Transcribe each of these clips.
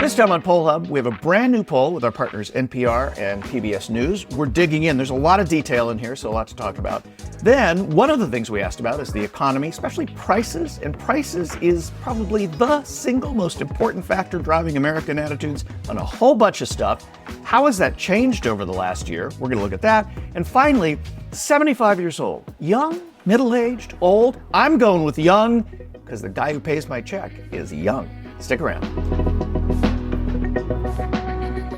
This time on Poll Hub, we have a brand new poll with our partners NPR and PBS News. We're digging in. There's a lot of detail in here, so a lot to talk about. Then, one of the things we asked about is the economy, especially prices. And prices is probably the single most important factor driving American attitudes on a whole bunch of stuff. How has that changed over the last year? We're going to look at that. And finally, 75 years old. Young, middle-aged, old? I'm going with young because the guy who pays my check is young. Stick around.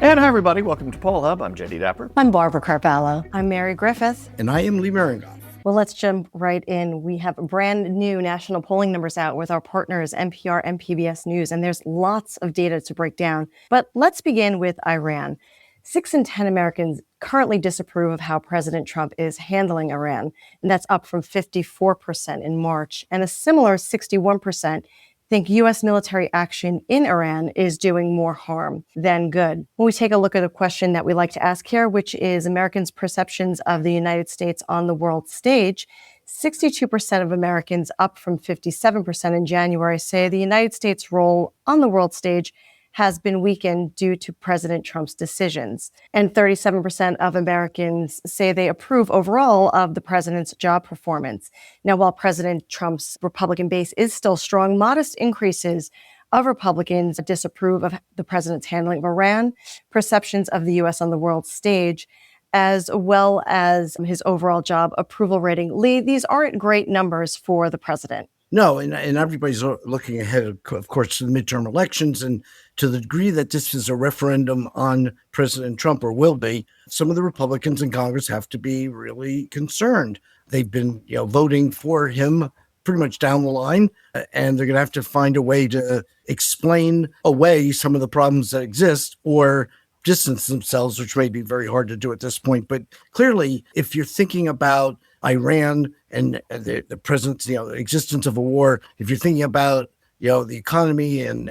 And hi, everybody. Welcome to Poll Hub. I'm Jenny Dapper. I'm Barbara Carvalho. I'm Mary Griffith. And I am Lee Marengoff. Well, let's jump right in. We have brand new national polling numbers out with our partners, NPR and PBS News, and there's lots of data to break down. But let's begin with Iran. 6 in 10 Americans currently disapprove of how President Trump is handling Iran, and that's up from 54% in March, and a similar 61% think U.S. military action in Iran is doing more harm than good. When we take a look at a question that we like to ask here, which is Americans' perceptions of the United States on the world stage, 62% of Americans, up from 57% in January, say the United States' role on the world stage has been weakened due to President Trump's decisions. And 37% of Americans say they approve overall of the president's job performance. Now, while President Trump's Republican base is still strong, modest increases of Republicans disapprove of the president's handling of Iran, perceptions of the U.S. on the world stage, as well as his overall job approval rating. Lee, these aren't great numbers for the president. No, and everybody's looking ahead, of course, to the midterm elections. And to the degree that this is a referendum on President Trump, or will be, some of the Republicans in Congress have to be really concerned. They've been, voting for him pretty much down the line, and they're going to have to find a way to explain away some of the problems that exist or distance themselves, which may be very hard to do at this point. But clearly, if you're thinking about Iran and the presence, the existence of a war, if you're thinking about, the economy and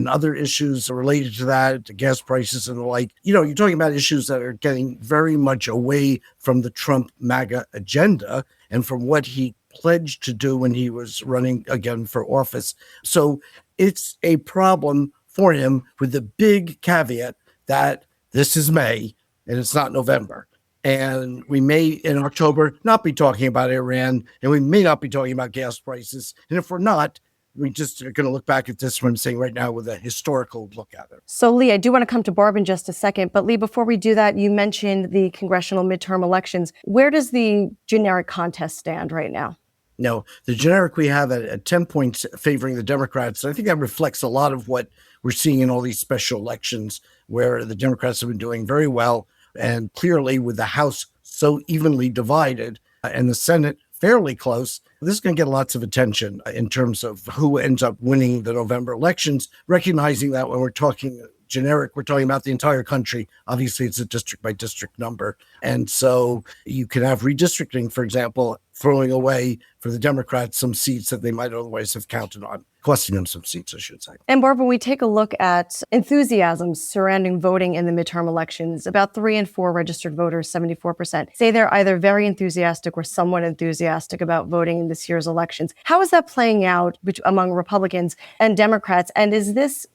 other issues related to that, to gas prices and the like, you're talking about issues that are getting very much away from the Trump MAGA agenda and from what he pledged to do when he was running again for office. So it's a problem for him, with the big caveat that this is May and it's not November. And we may, in October, not be talking about Iran, and we may not be talking about gas prices. And if we're not, we just are going to look back at this one saying right now with a historical look at it. So, Lee, I do want to come to Barb in just a second. But, Lee, before we do that, you mentioned the congressional midterm elections. Where does the generic contest stand right now? No, the generic we have at 10 points favoring the Democrats. I think that reflects a lot of what we're seeing in all these special elections, where the Democrats have been doing very well. And clearly, with the House so evenly divided and the Senate fairly close, this is going to get lots of attention in terms of who ends up winning the November elections, recognizing that when we're talking generic, we're talking about the entire country. Obviously, it's a district by district number. And so you can have redistricting, for example, throwing away for the Democrats some seats that they might otherwise have counted on, costing them some seats, I should say. And Barb, when we take a look at enthusiasm surrounding voting in the midterm elections, about 3 in 4 registered voters, 74%, say they're either very enthusiastic or somewhat enthusiastic about voting in this year's elections. How is that playing out among Republicans and Democrats? And is this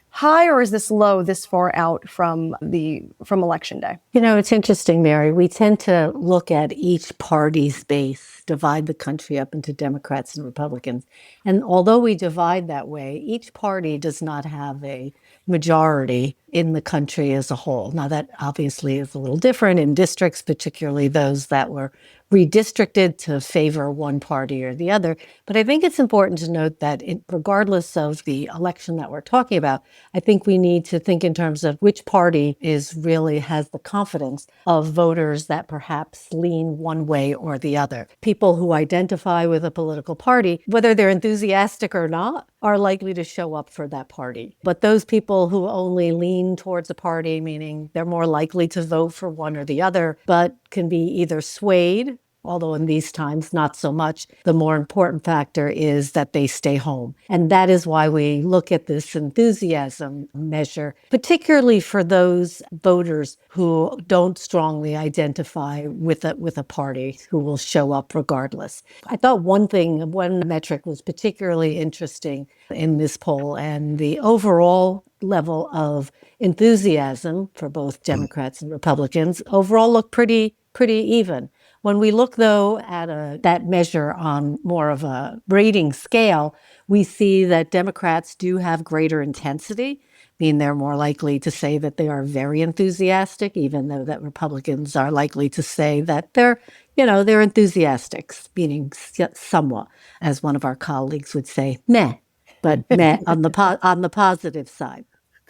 high or is this low this far out from election day? It's interesting, Mary. We tend to look at each party's base, divide the country up into Democrats and Republicans. And although we divide that way, each party does not have a majority in the country as a whole. Now, that obviously is a little different in districts, particularly those that were redistricted to favor one party or the other. But I think it's important to note that regardless of the election that we're talking about, I think we need to think in terms of which party really has the confidence of voters that perhaps lean one way or the other. People who identify with a political party, whether they're enthusiastic or not, are likely to show up for that party. But those people who only lean towards a party, meaning they're more likely to vote for one or the other, but can be either swayed, although in these times, not so much. The more important factor is that they stay home. And that is why we look at this enthusiasm measure, particularly for those voters who don't strongly identify with a party, who will show up regardless. I thought one metric was particularly interesting in this poll, and the overall level of enthusiasm for both Democrats and Republicans overall look pretty even. When we look, though, at that measure on more of a rating scale, we see that Democrats do have greater intensity. I mean, they're more likely to say that they are very enthusiastic, even though that Republicans are likely to say that they're enthusiastic, meaning somewhat, as one of our colleagues would say, meh, but meh on the positive side.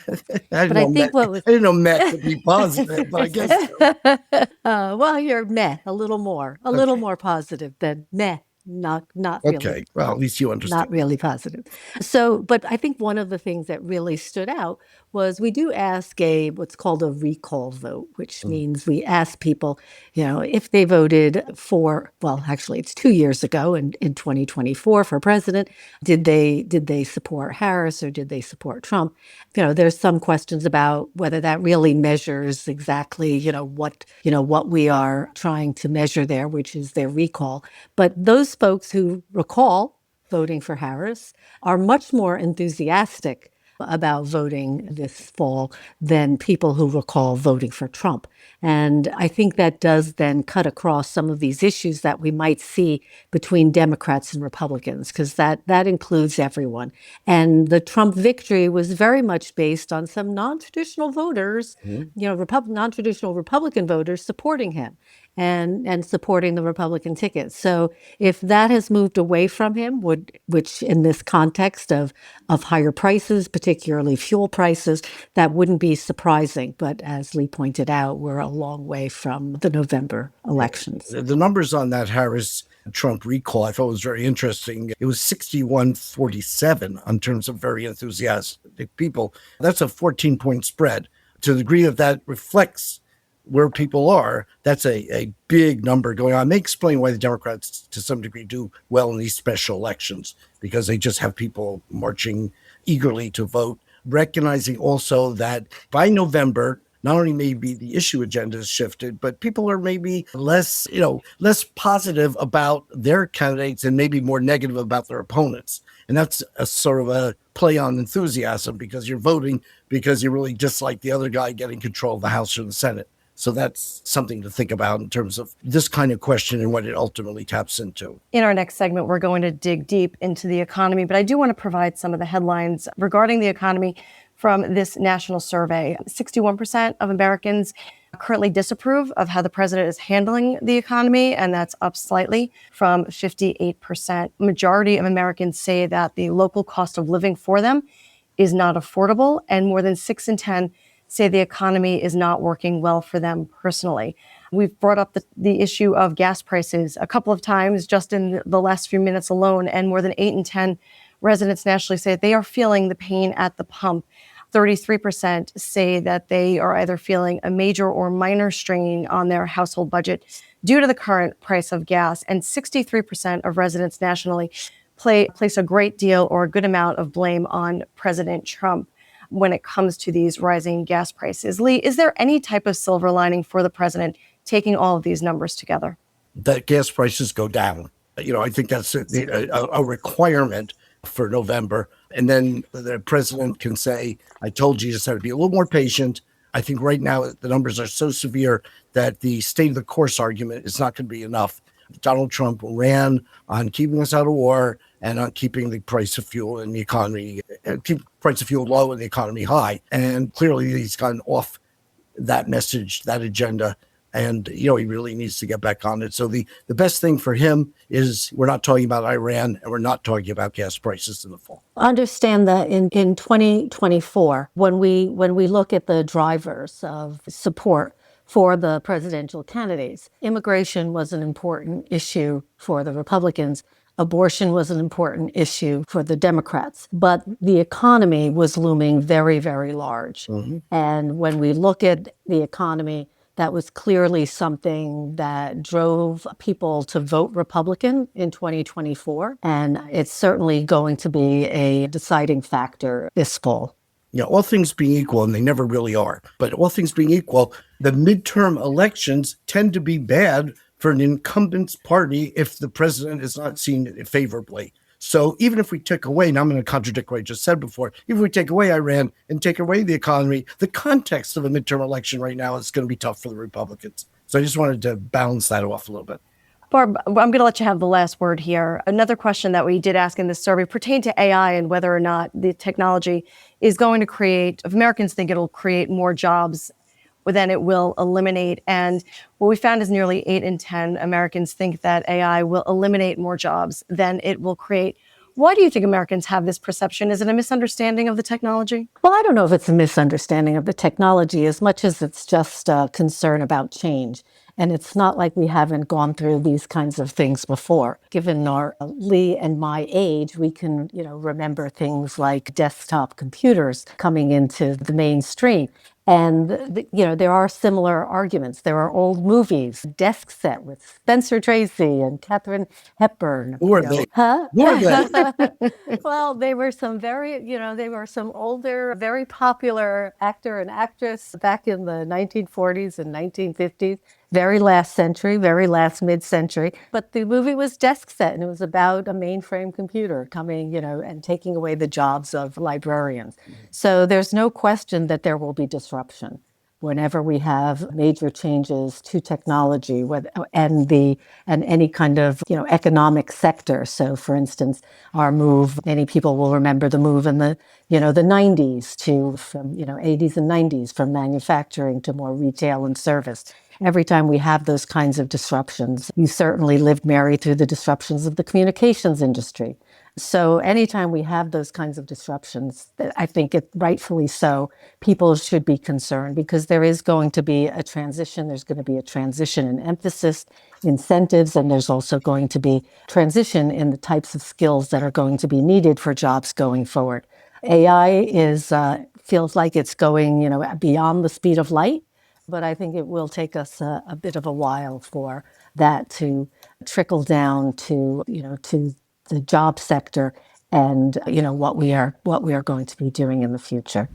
But I think I didn't know Matt could be positive, but I guess so. Well, you're meh, a little more positive than meh, not really. Okay. Well, at least you understand. Not really positive. So, but I think one of the things that really stood out was we do ask what's called a recall vote, which means we ask people, if they voted for, well, actually it's 2 years ago in 2024 for president, did they support Harris or did they support Trump? There's some questions about whether that really measures exactly, what we are trying to measure there, which is their recall. But those folks who recall voting for Harris are much more enthusiastic about voting this fall than people who recall voting for Trump. And I think that does then cut across some of these issues that we might see between Democrats and Republicans, because that includes everyone. And the Trump victory was very much based on some non-traditional voters, non-traditional Republican voters supporting him and supporting the Republican ticket. So if that has moved away from him, which in this context of higher prices, particularly fuel prices, that wouldn't be surprising. But as Lee pointed out, we're a long way from the November elections. The numbers on that Harris-Trump recall, I thought was very interesting. It was 61-47 in terms of very enthusiastic people. That's a 14-point spread. To the degree that reflects where people are, that's a big number going on. They explain why the Democrats, to some degree, do well in these special elections, because they just have people marching eagerly to vote, recognizing also that by November, not only maybe the issue agenda has shifted, but people are maybe less positive about their candidates and maybe more negative about their opponents. And that's a sort of a play on enthusiasm, because you're voting because you really dislike the other guy getting control of the House or the Senate. So that's something to think about in terms of this kind of question and what it ultimately taps into. In our next segment, we're going to dig deep into the economy, but I do want to provide some of the headlines regarding the economy from this national survey. 61% of Americans currently disapprove of how the president is handling the economy, and that's up slightly from 58%. Majority of Americans say that the local cost of living for them is not affordable, and more than 6 in 10 say the economy is not working well for them personally. We've brought up the issue of gas prices a couple of times just in the last few minutes alone, and more than 8 in 10 residents nationally say they are feeling the pain at the pump. 33% say that they are either feeling a major or minor strain on their household budget due to the current price of gas, and 63% of residents nationally place a great deal or a good amount of blame on President Trump when it comes to these rising gas prices. Lee, is there any type of silver lining for the president taking all of these numbers together? That gas prices go down. I think that's a requirement for November. And then the president can say, I told you just have to be a little more patient. I think right now the numbers are so severe that the state of the course argument is not going to be enough. Donald Trump ran on keeping us out of war and on keeping the price of fuel and the economy, keep the price of fuel low and the economy high. And clearly he's gotten off that message, that agenda. And, he really needs to get back on it. So the best thing for him is we're not talking about Iran and we're not talking about gas prices in the fall. Understand that in 2024, when we look at the drivers of support for the presidential candidates, immigration was an important issue for the Republicans. Abortion was an important issue for the Democrats, but the economy was looming very, very large. Mm-hmm. And when we look at the economy, that was clearly something that drove people to vote Republican in 2024. And it's certainly going to be a deciding factor this fall. All things being equal, and they never really are, but all things being equal, the midterm elections tend to be bad for an incumbent's party if the president is not seen favorably. So even if we took away, now I'm going to contradict what I just said before, even if we take away Iran and take away the economy, the context of a midterm election right now is going to be tough for the Republicans. So I just wanted to balance that off a little bit. Barb, I'm going to let you have the last word here. Another question that we did ask in this survey pertained to AI and whether or not the technology is going to create, if Americans think it'll create more jobs than it will eliminate. And what we found is nearly 8 in 10 Americans think that AI will eliminate more jobs than it will create. Why do you think Americans have this perception? Is it a misunderstanding of the technology? Well, I don't know if it's a misunderstanding of the technology as much as it's just a concern about change. And it's not like we haven't gone through these kinds of things before. Given our Lee and my age, we can, remember things like desktop computers coming into the mainstream. And, there are similar arguments. There are old movies, Desk Set with Spencer Tracy and Katharine Hepburn. Who are they? Huh? Who are they? Well, they were some they were some older, very popular actor and actress back in the 1940s and 1950s. Very last century, very last mid-century. But the movie was Desk Set, and it was about a mainframe computer coming, and taking away the jobs of librarians. So there's no question that there will be disruption whenever we have major changes to technology and any kind of economic sector. So, for instance, our move, many people will remember the move in the 90s from 80s and 90s from manufacturing to more retail and service. Every time we have those kinds of disruptions, you certainly lived, Mary, through the disruptions of the communications industry. So anytime we have those kinds of disruptions, I think rightfully so, people should be concerned because there is going to be a transition. There's going to be a transition in emphasis, incentives, and there's also going to be transition in the types of skills that are going to be needed for jobs going forward. AI feels like it's going, beyond the speed of light. But I think it will take us a bit of a while for that to trickle down to the job sector and what we are going to be doing in the future.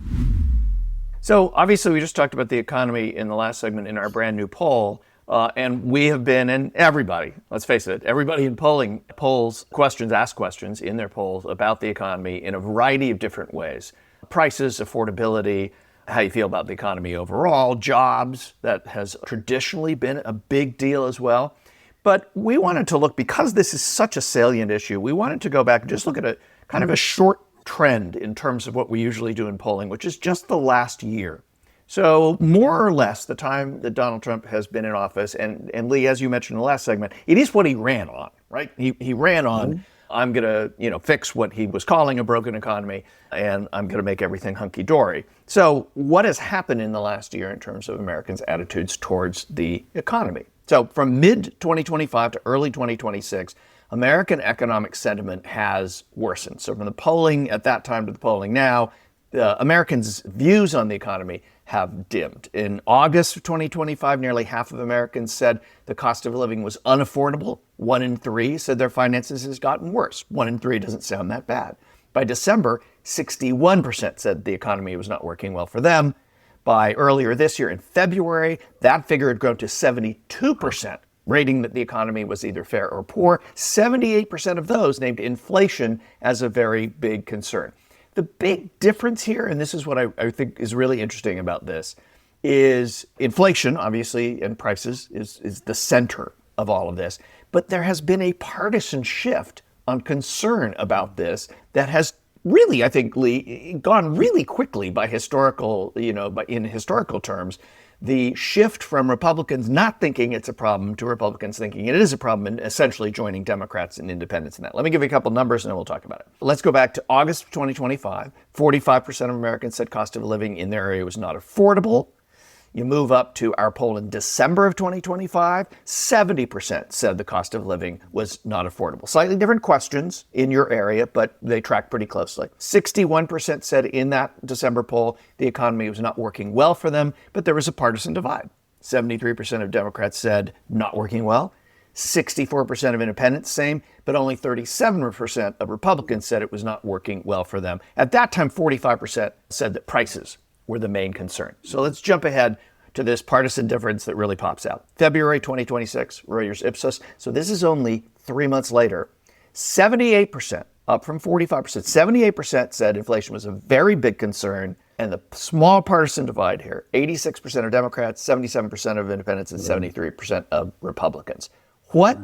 So obviously we just talked about the economy in the last segment in our brand new poll. And we have been, and everybody, let's face it, everybody in polls ask questions in their polls about the economy in a variety of different ways. Prices, affordability, how you feel about the economy overall, jobs, that has traditionally been a big deal as well. But we wanted to look, because this is such a salient issue, we wanted to go back and just look at a kind of a short trend in terms of what we usually do in polling, which is just the last year. So more or less the time that Donald Trump has been in office, and Lee, as you mentioned in the last segment, it is what he ran on, right? He ran on, I'm going to, fix what he was calling a broken economy, and I'm going to make everything hunky-dory. So what has happened in the last year in terms of Americans' attitudes towards the economy? So from mid-2025 to early 2026, American economic sentiment has worsened. So from the polling at that time to the polling now, Americans' views on the economy have dimmed. In August of 2025, nearly half of Americans said the cost of living was unaffordable. 1 in 3 said their finances has gotten worse. 1 in 3 doesn't sound that bad. By December, 61% said the economy was not working well for them. By earlier this year, in February, that figure had grown to 72%, rating that the economy was either fair or poor. 78% of those named inflation as a very big concern. The big difference here, and this is what I think is really interesting about this, is inflation, obviously, and prices is the center of all of this. But there has been a partisan shift on concern about this that has really, I think, Lee, gone really quickly by historical, in historical terms. The shift from Republicans not thinking it's a problem to Republicans thinking it is a problem and essentially joining Democrats and independents in that. Let me give you a couple numbers and then we'll talk about it. Let's go back to August of 2025. 45% of Americans said cost of living in their area was not affordable. You move up to our poll in December of 2025, 70% said the cost of living was not affordable. Slightly different questions in your area, but they track pretty closely. 61% said in that December poll the economy was not working well for them, but there was a partisan divide. 73% of Democrats said not working well. 64% of independents, same, but only 37% of Republicans said it was not working well for them. At that time, 45% said that prices were the main concern. So let's jump ahead to this partisan difference that really pops out. February 2026, Reuters Ipsos. So this is only 3 months later. 78% up from 45%. 78% said inflation was a very big concern. And the small partisan divide here, 86% are Democrats, 77% of independents, and 73% of Republicans. What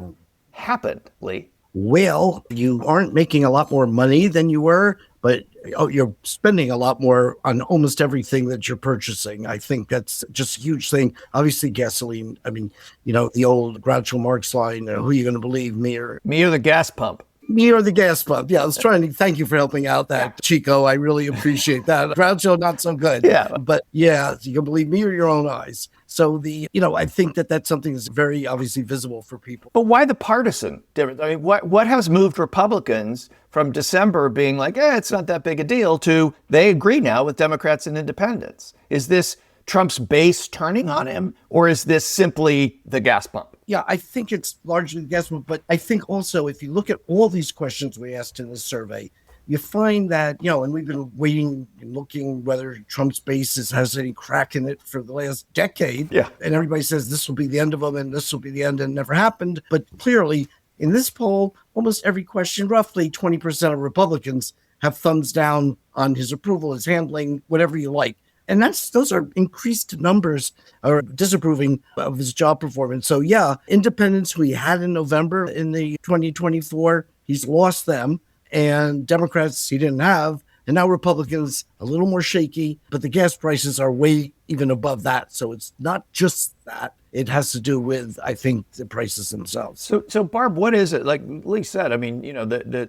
happened, Lee? Well, you aren't making a lot more money than you were, but you're spending a lot more on almost everything that you're purchasing. I think that's just a huge thing. Obviously, gasoline. I mean, the old Groucho Marx line, who are you going to believe, me or the gas pump? Me or the gas pump. Yeah, I was trying to thank you for helping out that, Chico. I really appreciate that. Groucho, not so good. Yeah. But yeah, you can believe me or your own eyes. So I think that's something that's very obviously visible for people. But why the partisan difference? I mean, what has moved Republicans from December being like, it's not that big a deal, to they agree now with Democrats and independents? Is this Trump's base turning on him, or is this simply the gas pump? Yeah, I think it's largely the gas pump, but I think also if you look at all these questions we asked in this survey, you find that, and we've been waiting and looking whether Trump's base has any crack in it for the last decade. Yeah. And everybody says this will be the end of them and this will be the end, and it never happened. But clearly, in this poll, almost every question, roughly 20% of Republicans have thumbs down on his approval, his handling, whatever you like. And those are increased numbers or disapproving of his job performance. So yeah, independents who he had in November in the 2024, he's lost them. And Democrats he didn't have. And now Republicans a little more shaky, but the gas prices are way even above that. So it's not just that. It has to do with, I think, the prices themselves. So Barb, what is it? Like Lee said, I mean,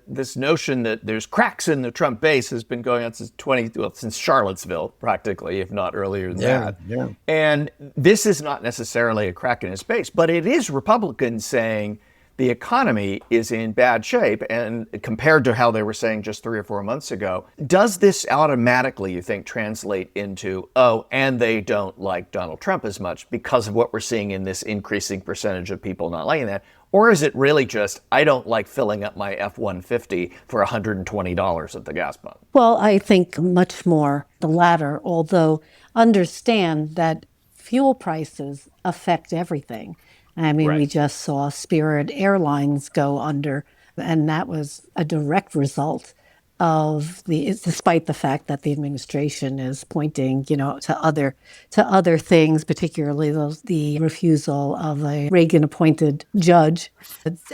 this notion that there's cracks in the Trump base has been going on since Charlottesville, practically, if not earlier than that. Yeah. And this is not necessarily a crack in his base, but it is Republicans saying the economy is in bad shape, and compared to how they were saying just 3 or 4 months ago. Does this automatically, you think, translate into, and they don't like Donald Trump as much because of what we're seeing in this increasing percentage of people not liking that? Or is it really just, I don't like filling up my F-150 for $120 at the gas pump? Well, I think much more the latter, although understand that fuel prices affect everything. I mean, Right. We just saw Spirit Airlines go under, and that was a direct result of despite the fact that the administration is pointing, to other things, particularly the refusal of a Reagan-appointed judge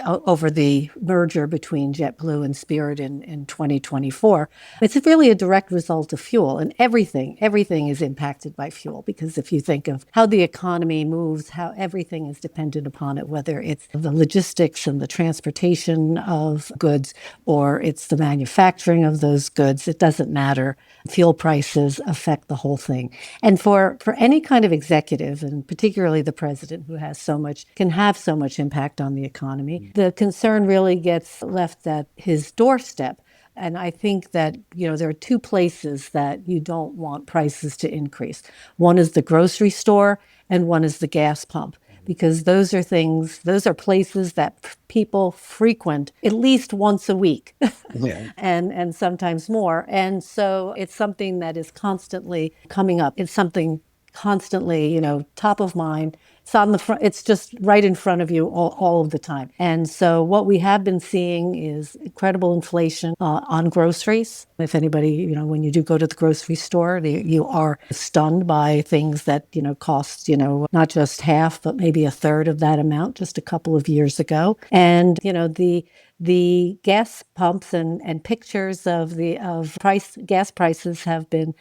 over the merger between JetBlue and Spirit in 2024. It's really a direct result of fuel, and everything is impacted by fuel, because if you think of how the economy moves, how everything is dependent upon it, whether it's the logistics and the transportation of goods, or it's the manufacturing of those goods, it doesn't matter. Fuel prices affect the whole thing. And for any kind of executive, and particularly the president who can have so much impact on the economy, the concern really gets left at his doorstep. And I think that, there are two places that you don't want prices to increase. One is the grocery store and one is the gas pump, because those are places that people frequent at least once a week. Yeah. and sometimes more. And so it's something that is constantly coming up. It's something constantly, top of mind. It's on the front. It's just right in front of you all of the time. And so what we have been seeing is incredible inflation on groceries. If anybody, when you do go to the grocery store, you are stunned by things that, cost, not just half, but maybe a third of that amount just a couple of years ago. And, the gas pumps and pictures of gas prices have been,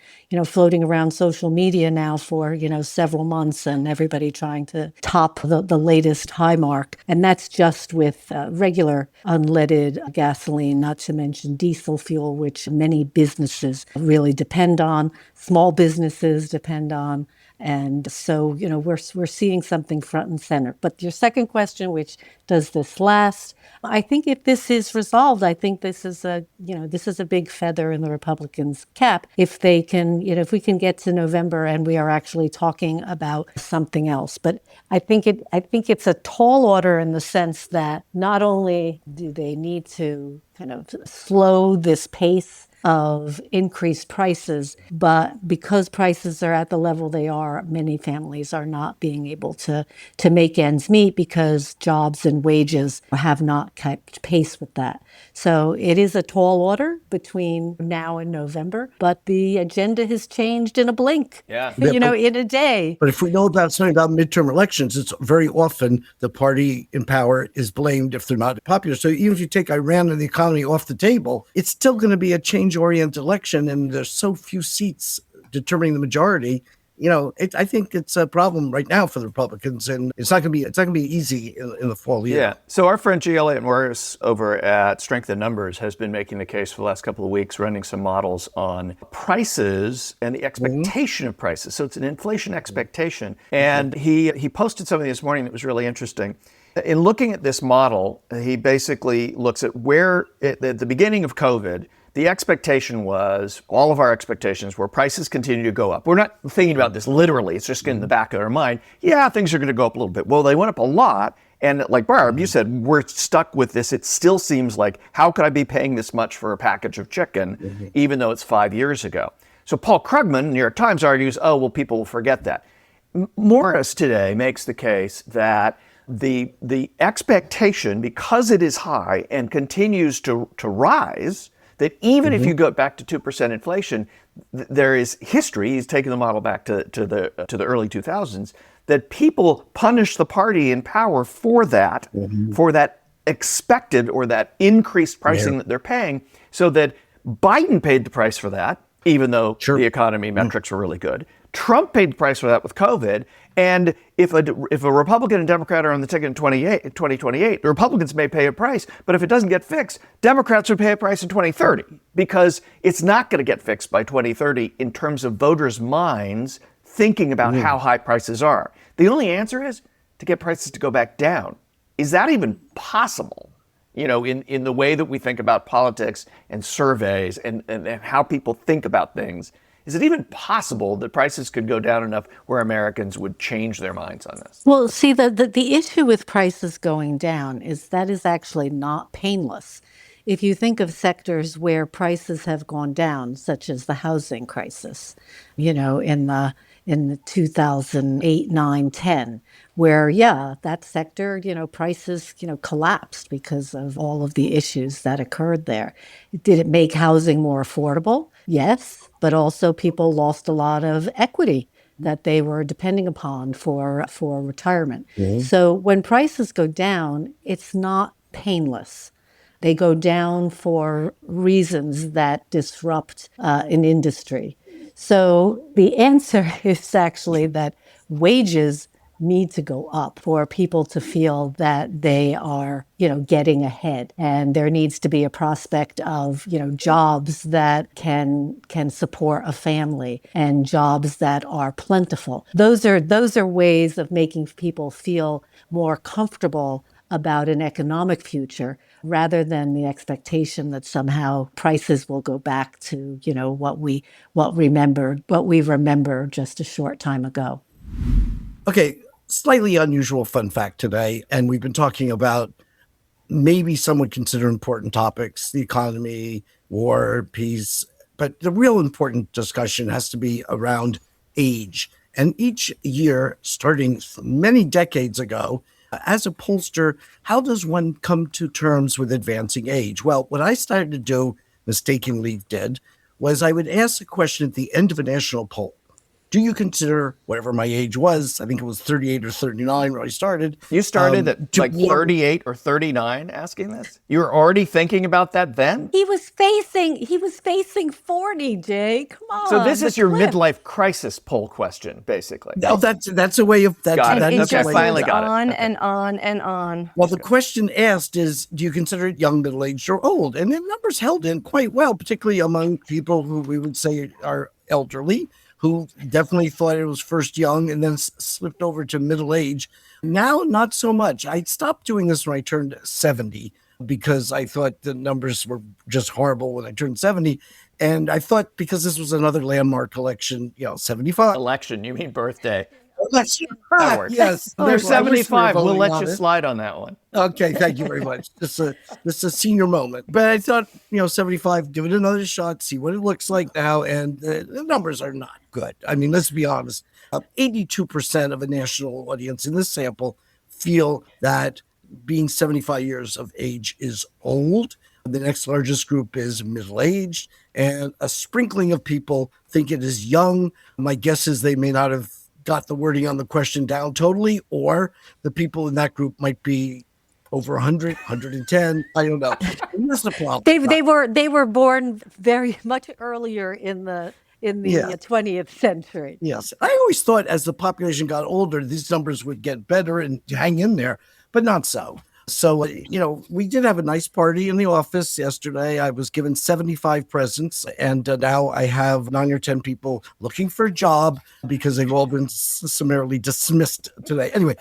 floating around social media now for, several months, and everybody trying to top the latest high mark. And that's just with regular unleaded gasoline, not to mention diesel fuel, which many businesses really depend on, small businesses depend on. And so, we're seeing something front and center. But your second question, which does this last? I think if this is resolved, I think this is a big feather in the Republicans' cap. If they can, if we can get to November and we are actually talking about something else. But I think it's a tall order in the sense that not only do they need to kind of slow this pace of increased prices. But because prices are at the level they are, many families are not being able to make ends meet because jobs and wages have not kept pace with that. So it is a tall order between now and November, but the agenda has changed in a blink. Yeah. In a day. But if we know about something about midterm elections, it's very often the party in power is blamed if they're not popular. So even if you take Iran and the economy off the table, it's still going to be a change-oriented election, and there's so few seats determining the majority. I think it's a problem right now for the Republicans, and it's not going to be easy in the fall year. Yeah. So our friend G. Elliott Morris over at Strength in Numbers has been making the case for the last couple of weeks, running some models on prices and the expectation of prices. So it's an inflation expectation. And he posted something this morning that was really interesting. In looking at this model, he basically looks at where at the beginning of COVID, the expectation was, all of our expectations were prices continue to go up. We're not thinking about this literally. It's just in the back of our mind. Yeah, things are going to go up a little bit. Well, they went up a lot. And like Barb, you said, we're stuck with this. It still seems like, how could I be paying this much for a package of chicken, even though it's 5 years ago? So Paul Krugman, New York Times, argues, oh, well, people will forget that. Morris today makes the case that the expectation, because it is high and continues to rise, that even if you go back to 2% inflation, there is history. He's taken the model back to the early 2000s, that people punish the party in power for that, for that expected or that increased pricing that they're paying, so that Biden paid the price for that, even though the economy metrics were really good. Trump paid the price for that with COVID. And if a Republican and Democrat are on the ticket in 2028, the Republicans may pay a price, but if it doesn't get fixed, Democrats would pay a price in 2030, because it's not going to get fixed by 2030 in terms of voters' minds thinking about how high prices are. The only answer is to get prices to go back down. Is that even possible? In the way that we think about politics and surveys and how people think about things. Is it even possible that prices could go down enough where Americans would change their minds on this? Well, see, the issue with prices going down is that is actually not painless. If you think of sectors where prices have gone down, such as the housing crisis, in the 2008, 9, 10, where, that sector, prices, collapsed because of all of the issues that occurred there. Did it make housing more affordable? Yes, but also people lost a lot of equity that they were depending upon for retirement. So when prices go down, it's not painless. They go down for reasons that disrupt an industry. So the answer is actually that wages need to go up for people to feel that they are, getting ahead. And there needs to be a prospect of, jobs that can support a family and jobs that are plentiful. Those are ways of making people feel more comfortable about an economic future, rather than the expectation that somehow prices will go back to, what we remember just a short time ago. Okay, slightly unusual fun fact today, and we've been talking about maybe some would consider important topics, the economy, war, peace, but the real important discussion has to be around age. And each year, starting many decades ago, as a pollster, how does one come to terms with advancing age? Well, what I started to do, mistakenly did, was I would ask a question at the end of a national poll. Do you consider, whatever my age was, I think it was 38 or 39 when I started. You started at 38 or 39 asking this? You were already thinking about that then? He was facing 40, Jay. Come on. So this is your midlife crisis poll question, basically. No, that's a way of that. Got it. That It is just a way goes finally got it. on Okay. and on and on. Well, the question asked is, do you consider it young, middle-aged, or old? And the numbers held in quite well, particularly among people who we would say are elderly, who definitely thought it was first young and then slipped over to middle age. Now, not so much. I stopped doing this when I turned 70 because I thought the numbers were just horrible when I turned 70. And I thought because this was another landmark election, 75. Election, you mean birthday. Bless you. That works. Yes. They're I wish we were 75. We'll voting let on you it. slide on that one. Okay, thank you very much. This is a senior moment. But I thought, 75, give it another shot, see what it looks like now. And the numbers are not good. I mean, let's be honest. 82% of a national audience in this sample feel that being 75 years of age is old. The next largest group is middle-aged, and a sprinkling of people think it is young. My guess is they may not have got the wording on the question down totally, or the people in that group might be over 100, 110. I don't know. And that's the problem. They were born very much earlier in the Yeah. 20th century. Yes. I always thought as the population got older, these numbers would get better and hang in there, but not so. So, we did have a nice party in the office yesterday. I was given 75 presents, and now I have 9 or 10 people looking for a job because they've all been summarily dismissed today. Anyway,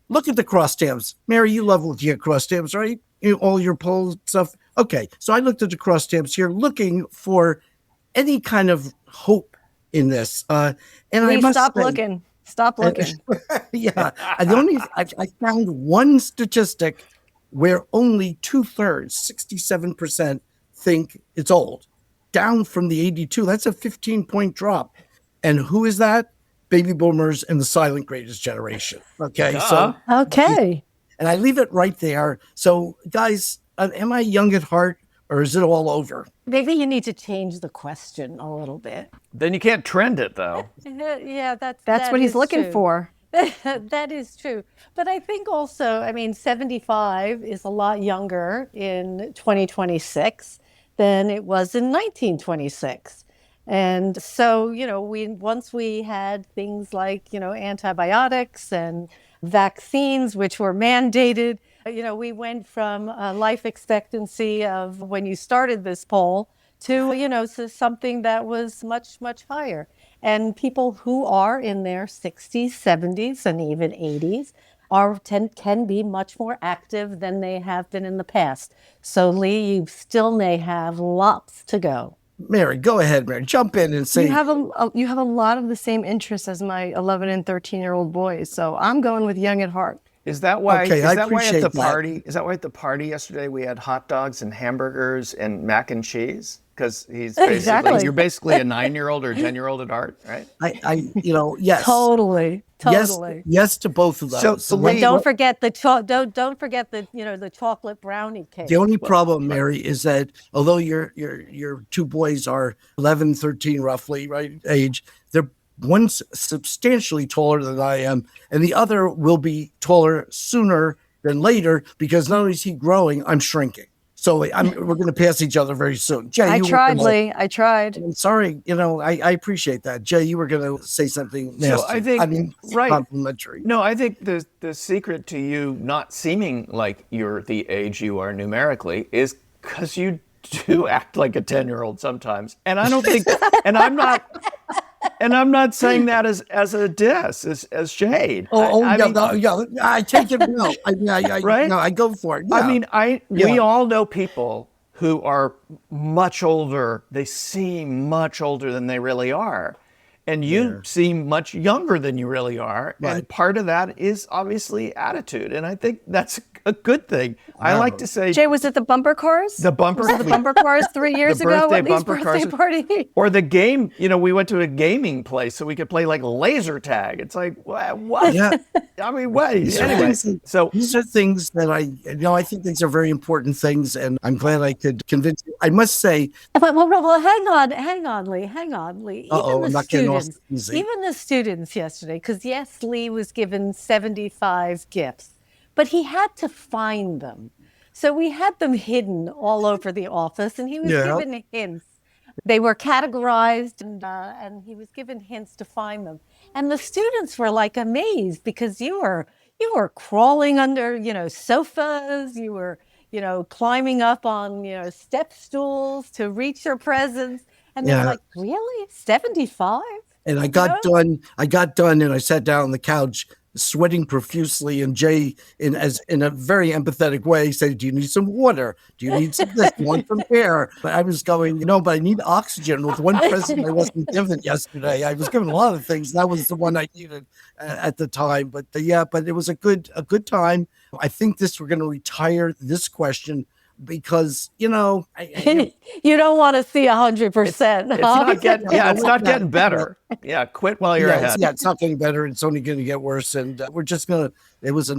look at the cross stamps. Mary, you love looking at cross stamps, right? All your poll stuff. Okay, so I looked at the cross stamps here looking for any kind of hope in this. And I must Stop say, looking. Stop looking. Yeah. I found one statistic where only 2/3, 67%, think it's old, down from the 82. That's a 15-point drop. And who is that? Baby boomers and the silent greatest generation. Okay. So, Okay. and I leave it right there. So, guys, am I young at heart, or is it all over? Maybe you need to change the question a little bit. Then you can't trend it, though. Yeah, That's what he's looking true. for. That is true. But I think also, 75 is a lot younger in 2026 than it was in 1926. And so, once we had things like, antibiotics and vaccines, which were mandated, we went from a life expectancy of when you started this poll to, to something that was much, much higher. And people who are in their 60s, 70s, and even 80s can be much more active than they have been in the past. So, Lee, you still may have lots to go. Mary, go ahead, Mary. Jump in and say. You have a lot of the same interests as my 11 and 13-year-old boys. So I'm going with young at heart. Is that why? Okay, I is that why at appreciate the that. party? Is that why at the party yesterday we had hot dogs and hamburgers and mac and cheese? Because Exactly. you're basically a 9-year-old or a 10-year-old at heart, right? Yes. Totally. Yes to both of those. So And Lee, don't forget the the chocolate brownie cake. The only problem, Mary, is that although your two boys are 11, 13 roughly, right, age, they're one's substantially taller than I am, and the other will be taller sooner than later because not only is he growing, I'm shrinking. So we're going to pass each other very soon. Jay, I tried, Lee. I tried. I'm sorry. I appreciate that. Jay, you were going to say something nasty. So I think, right. Complimentary. No, I think the secret to you not seeming like you're the age you are numerically is because you do act like a 10-year-old sometimes. And I don't think, and I'm not saying that as a diss, as shade. I take it well. Right? No, I go for it. Yeah. We all know people who are much older. They seem much older than they really are. And you seem much younger than you really are. Right. And part of that is obviously attitude. And I think that's a good thing. I like to say, Jay, was it the bumper cars? the bumper, Was it the bumper cars 3 years ago? birthday At least bumper birthday cars. party. Or the game, we went to a gaming place so we could play like laser tag. It's like, what? Yeah. I mean, what? Anyway, so These are things that I think these are very important things, and I'm glad I could convince you. I must say, Well, hang on, Lee. I'm not getting off easy. Even the students yesterday, because yes, Lee was given 75 gifts, but he had to find them. So we had them hidden all over the office, and he was given hints. They were categorized, and he was given hints to find them. And the students were like amazed because you were crawling under, sofas. You were, climbing up on, step stools to reach your presents. And they're like, really? 75? and I got done and I sat down on the couch sweating profusely, and Jay, in a very empathetic way, said, "Do you need some water? Do you need some this? Want some air?" But I was going, no, but I need oxygen. With one present I wasn't given yesterday, I was given a lot of things. That was the one I needed at the time. But but it was a good time. I think we're going to retire this question because You don't want to see 100%. It's not getting better. Yeah, quit while you're ahead. Yeah, it's not getting better. It's only going to get worse. And we're just going to, it was a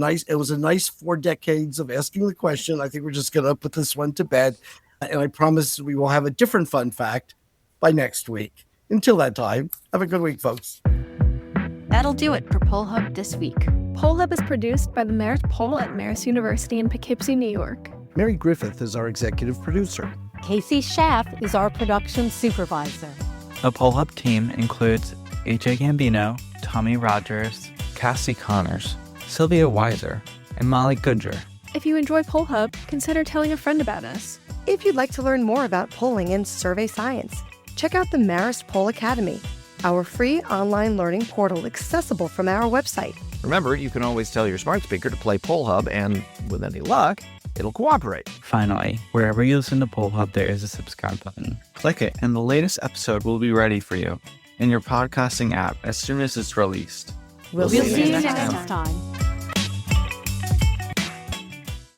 nice 4 decades of asking the question. I think we're just going to put this one to bed. And I promise we will have a different fun fact by next week. Until that time, have a good week, folks. That'll do it for Poll Hub this week. Poll Hub is produced by the Marist Poll at Marist University in Poughkeepsie, New York. Mary Griffith is our executive producer. Casey Schaff is our production supervisor. The Poll Hub team includes AJ Gambino, Tommy Rogers, Cassie Connors, Sylvia Weiser, and Molly Goodger. If you enjoy Poll Hub, consider telling a friend about us. If you'd like to learn more about polling and survey science, check out the Marist Poll Academy, our free online learning portal accessible from our website. Remember, you can always tell your smart speaker to play Poll Hub, and with any luck, it'll cooperate. Finally, wherever you listen to Poll Hub, there is a subscribe button. Click it, and the latest episode will be ready for you in your podcasting app as soon as it's released. We'll see you next time.